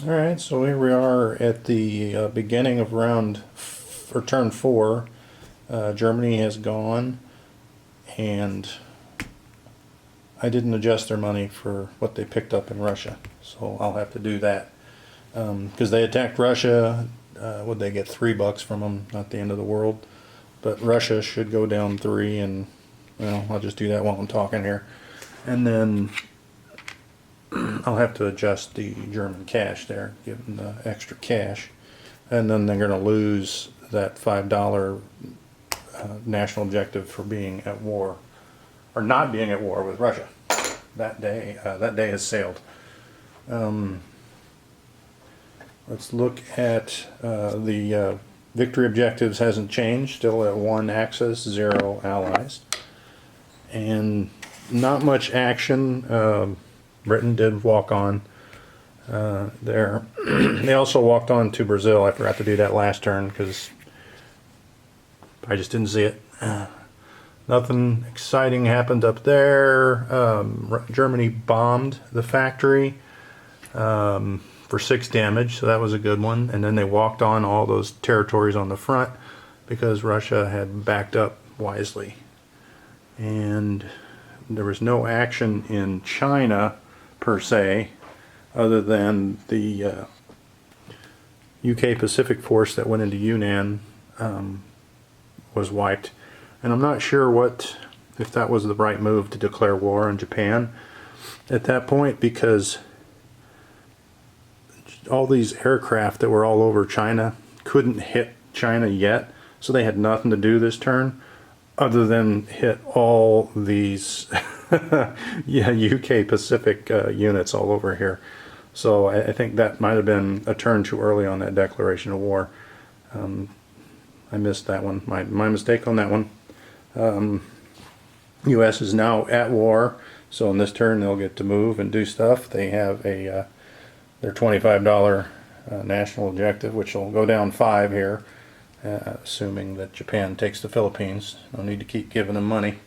Alright, so here we are at the beginning of turn 4. Germany has gone, and I didn't adjust their money for what they picked up in Russia, so I'll have to do that. Because they attacked Russia, would they get $3 from them? Not the end of the world. But Russia should go down 3, and well, I'll just do that while I'm talking here. And then I'll have to adjust the German cash there, give them the extra cash. And then they're going to lose that $5 national objective for being at war, or not being at war with Russia. That day has sailed. Let's look at the victory objectives. Hasn't changed, still at 1 Axis, 0 allies. And not much action. Britain did walk on there. They also walked on to Brazil. I forgot to do that last turn because I just didn't see it. Nothing exciting happened up there. Germany bombed the factory for 6 damage, so that was a good one. And then they walked on all those territories on the front because Russia had backed up wisely. And there was no action in China per se, other than the UK Pacific Force that went into Yunnan was wiped. And I'm not sure if that was the right move to declare war on Japan at that point, because all these aircraft that were all over China couldn't hit China yet, so they had nothing to do this turn other than hit all these UK Pacific units all over here. So I think that might have been a turn too early on that declaration of war. I missed that one. My mistake on that one. U.S. is now at war, so in this turn they'll get to move and do stuff. They have their $25 national objective, which will go down 5 here, assuming that Japan takes the Philippines. No need to keep giving them money.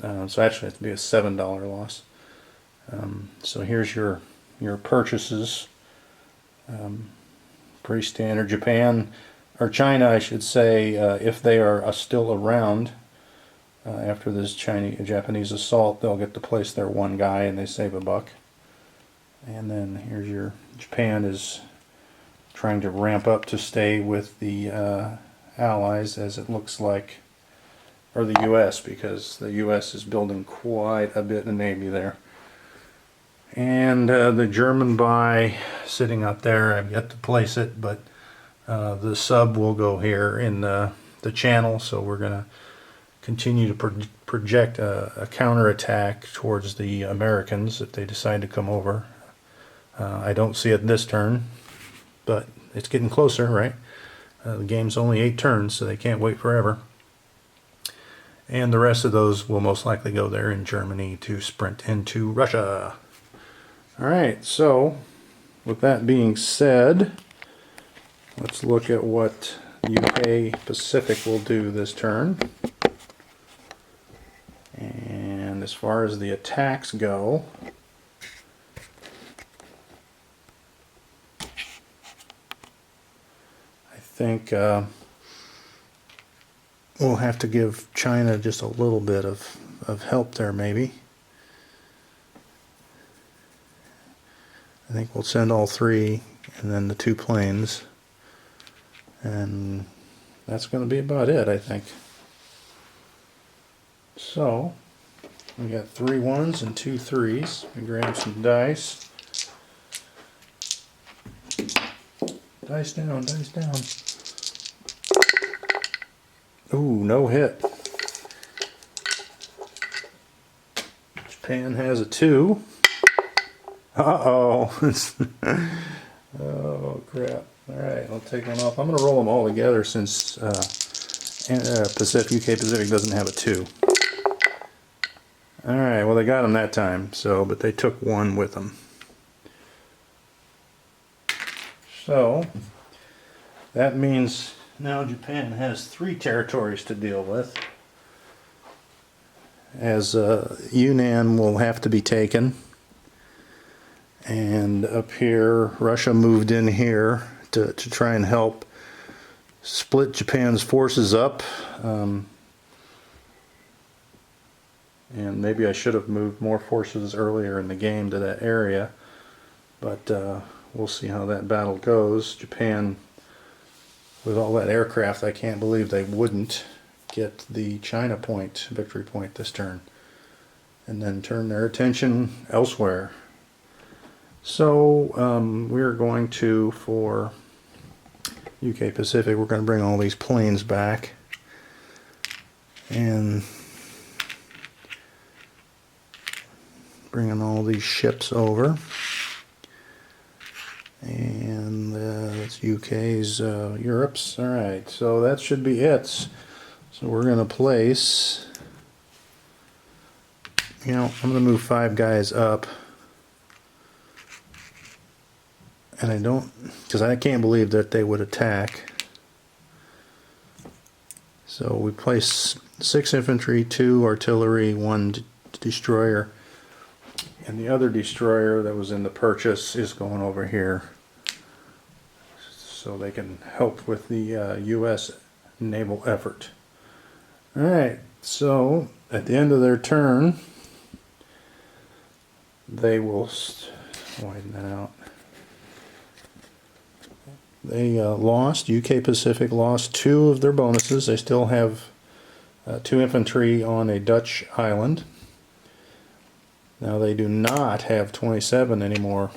So actually it has to be a $7 loss. So here's your purchases. Pretty standard. Japan, or China I should say, if they are still around after this Japanese assault, they'll get to place their 1 guy and they save $1. And then here's your Japan is trying to ramp up to stay with the Allies, as it looks like, or the U.S., because the U.S. is building quite a bit of Navy there. And the German buy sitting up there, I've yet to place it, but the sub will go here in the channel, so we're going to continue to project a counterattack towards the Americans if they decide to come over. I don't see it this turn, but it's getting closer, right? The game's only 8 turns, so they can't wait forever. And the rest of those will most likely go there in Germany to sprint into Russia. Alright, so with that being said, let's look at what UK Pacific will do this turn. And as far as the attacks go, I think we'll have to give China just a little bit of help there, maybe. I think we'll send all 3 and then the 2 planes, and that's going to be about it, I think. So we got 3 1s and 2 3s. We grab some dice. Dice down, dice down. Ooh, no hit. Japan has a 2. Uh-oh. Oh, crap. Alright, I'll take one off. I'm going to roll them all together since UK Pacific doesn't have a 2. Alright, well they got them that time, but they took 1 with them. So, that means now Japan has 3 territories to deal with, as Yunnan will have to be taken, And up here, Russia moved in here to try and help split Japan's forces up. And maybe I should have moved more forces earlier in the game to that area. But we'll see how that battle goes. Japan, with all that aircraft, I can't believe they wouldn't get the China point, victory point this turn, and then turn their attention elsewhere. So we're going to, for UK Pacific, we're going to bring all these planes back and bringing all these ships over. And that's UK's, Europe's. Alright, so that should be it. So we're going to place, I'm going to move 5 guys up. And I don't, because I can't believe that they would attack. So we place 6 infantry, 2 artillery, 1 destroyer. And the other destroyer that was in the purchase is going over here, so they can help with the U.S. naval effort. Alright, so at the end of their turn, they will widen that out. They lost, UK Pacific lost 2 of their bonuses. They still have 2 infantry on a Dutch island. Now they do not have 27 anymore.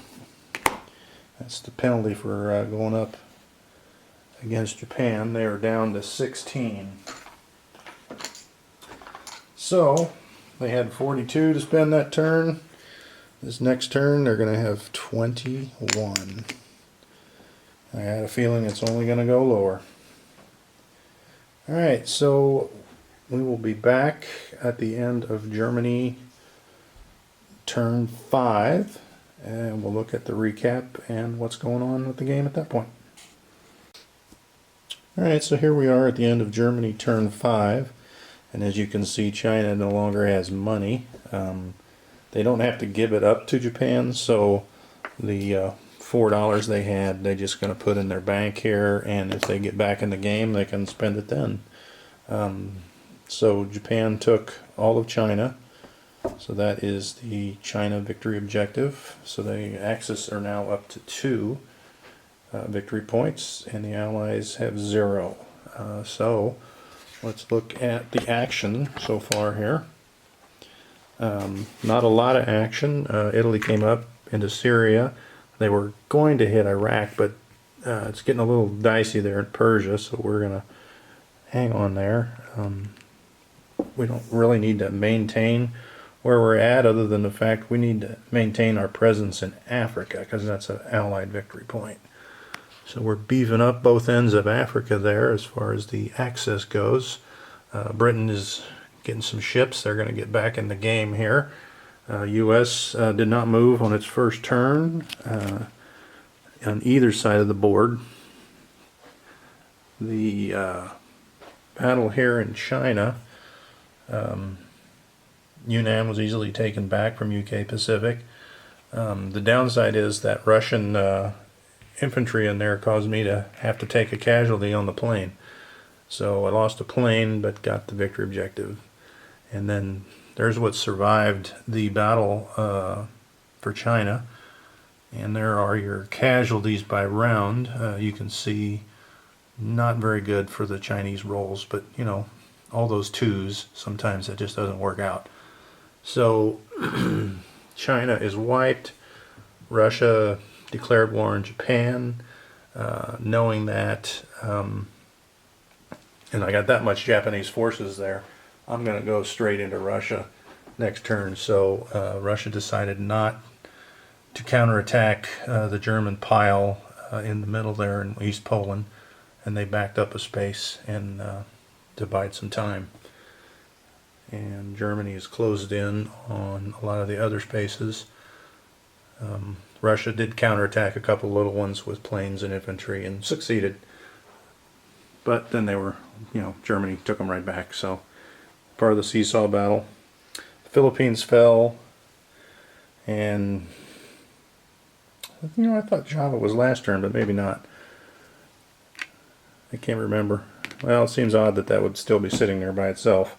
That's the penalty for going up against Japan. They are down to 16. So they had 42 to spend that turn. This next turn they're going to have 21. I had a feeling it's only going to go lower. Alright, so we will be back at the end of Germany turn 5, and we'll look at the recap and what's going on with the game at that point. Alright, so here we are at the end of Germany turn 5, and as you can see, China no longer has money. They don't have to give it up to Japan, so the $4 they had, they're just going to put in their bank here, and if they get back in the game, they can spend it then. So Japan took all of China. So that is the China victory objective. So the Axis are now up to 2 victory points, and the Allies have 0. So let's look at the action so far here. Not a lot of action. Italy came up into Syria. They were going to hit Iraq, but it's getting a little dicey there in Persia, so we're going to hang on there. We don't really need to maintain where we're at, other than the fact we need to maintain our presence in Africa, because that's an Allied victory point. So we're beefing up both ends of Africa there as far as the Axis goes. Britain is getting some ships. They're going to get back in the game here. U.S. Did not move on its first turn on either side of the board. The battle here in China, Yunnan was easily taken back from UK Pacific. The downside is that Russian infantry in there caused me to have to take a casualty on the plane. So I lost a plane but got the victory objective. And then there's what survived the battle for China. And there are your casualties by round. You can see not very good for the Chinese rolls, but all those 2s, sometimes it just doesn't work out. So China is wiped. Russia declared war on Japan, knowing that, and I got that much Japanese forces there. I'm going to go straight into Russia next turn. So Russia decided not to counterattack the German pile in the middle there in East Poland, and they backed up a space and to bide some time. And Germany is closed in on a lot of the other spaces. Russia did counterattack a couple little ones with planes and infantry and succeeded. But then they were, Germany took them right back. So part of the seesaw battle. The Philippines fell, and You know, I thought Java was last turn, but maybe not. I can't remember. Well, it seems odd that that would still be sitting there by itself.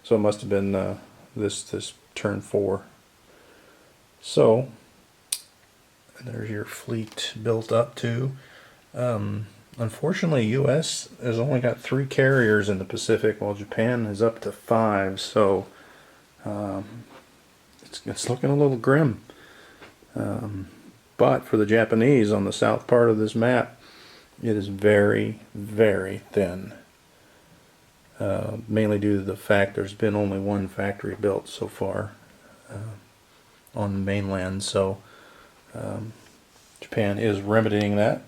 So it must have been this turn 4. So there's your fleet built up to. Unfortunately, U.S. has only got 3 carriers in the Pacific, while Japan is up to 5. So it's looking a little grim. But for the Japanese on the south part of this map, it is very, very thin. Mainly due to the fact there's been only one factory built so far on the mainland. So Japan is remedying that.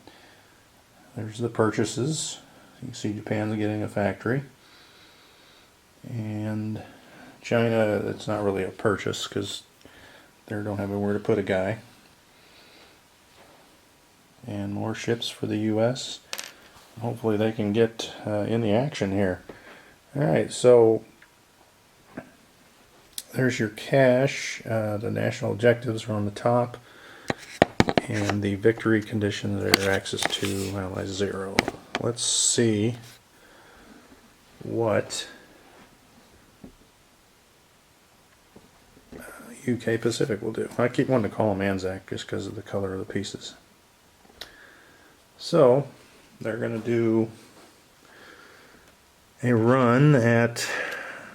There's the purchases. You can see Japan's getting a factory. And China, it's not really a purchase because they don't have anywhere to put a guy. And more ships for the U.S. Hopefully they can get in the action here. Alright, so there's your cash. The national objectives are on the top. And the victory conditions are access to ally 0. Let's see what UK Pacific will do. I keep wanting to call them Anzac just because of the color of the pieces. So they're going to do a run at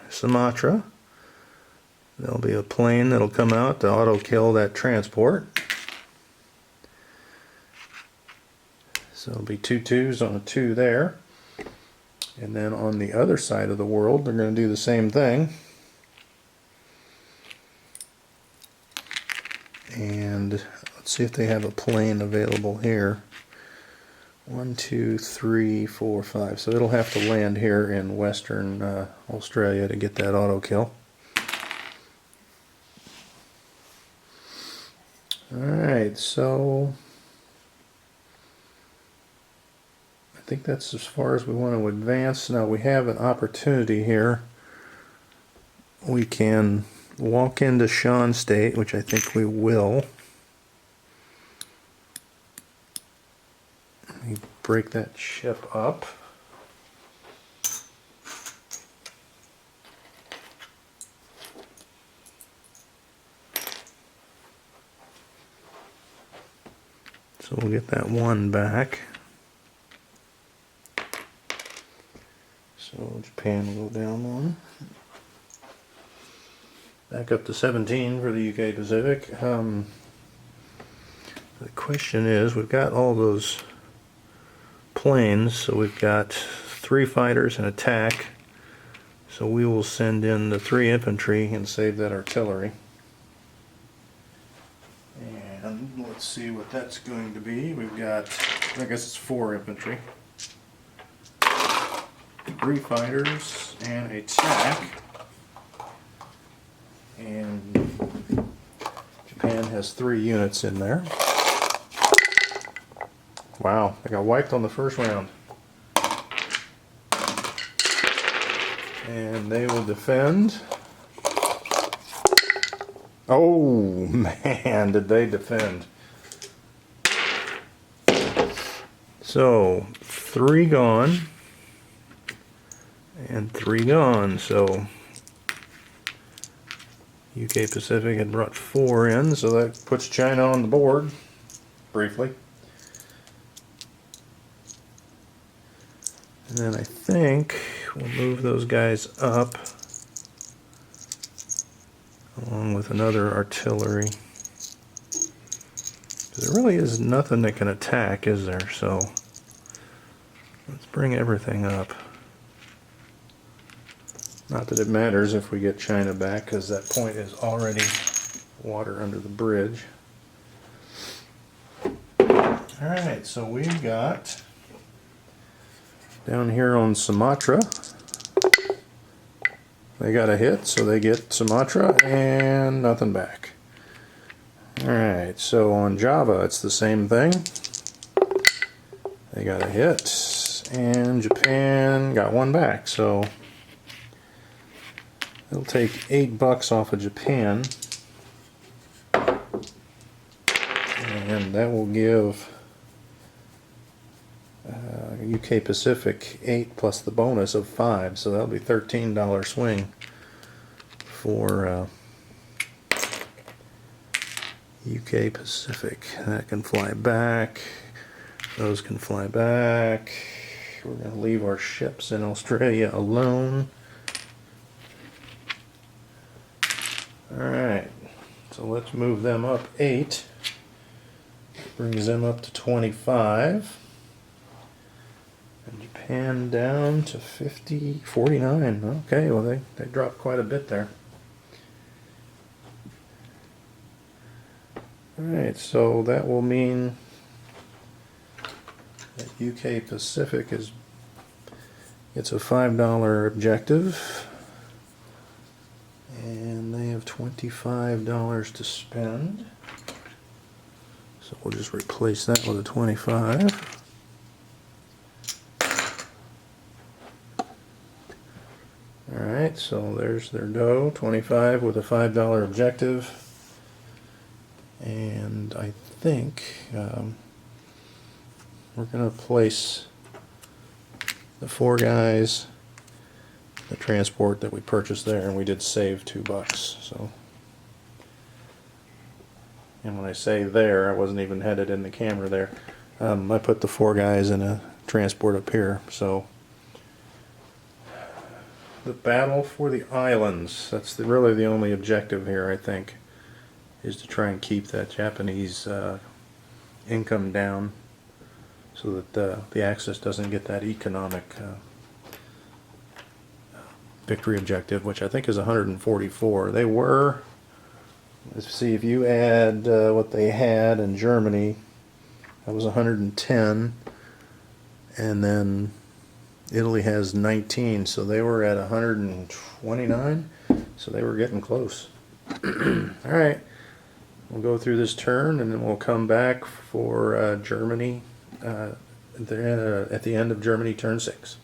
Sumatra. There'll be a plane that'll come out to auto kill that transport. So it'll be 2 2s on a 2 there. And then on the other side of the world, they're going to do the same thing. And let's see if they have a plane available here. 1, 2, 3, 4, 5. So it'll have to land here in Western Australia to get that auto kill. Alright, so I think that's as far as we want to advance. Now we have an opportunity here. We can walk into Shan State, which I think we will. Let me break that ship up. So we'll get that 1 back. So Japan will go down 1. Back up to 17 for the UK Pacific. The question is, we've got all those planes, so we've got 3 fighters and attack. So we will send in the 3 infantry and save that artillery. And let's see what that's going to be. We've got, I guess it's 4 infantry, 3 fighters, and attack. And Japan has 3 units in there. Wow, they got wiped on the first round. And they will defend. Oh man, did they defend. So 3 gone and 3 gone. So UK Pacific had brought 4 in, so that puts China on the board briefly. And then I think we'll move those guys up along with another artillery. There really is nothing that can attack, is there? So let's bring everything up. Not that it matters if we get China back, because that point is already water under the bridge. Alright, so we've got down here on Sumatra, they got a hit, so they get Sumatra and nothing back. Alright, so on Java it's the same thing. They got a hit, and Japan got 1 back, so it'll take $8 off of Japan. and that will give UK Pacific 8 plus the bonus of 5, so that'll be $13 swing for UK Pacific. That can fly back. Those can fly back. We're going to leave our ships in Australia alone. Alright, so let's move them up 8. Brings them up to 25. And Japan down to 49. Okay, well they dropped quite a bit there. Alright, so that will mean that UK Pacific gets a $5 objective, and they have $25 to spend. So we'll just replace that with a 25. Alright, so there's their dough, 25 with a $5 objective. And I think we're going to place the 4 guys, the transport that we purchased there, and we did save $2. So, and when I say there, I wasn't even headed in the camera there. I put the 4 guys in a transport up here. So the battle for the islands, that's really the only objective here, I think, is to try and keep that Japanese income down so that the Axis doesn't get that economic victory objective, which I think is 144. They were, let's see, if you add what they had in Germany, that was 110, and then Italy has 19, so they were at 129, so they were getting close. Alright, we'll go through this turn and then we'll come back for Germany at the end of Germany turn 6.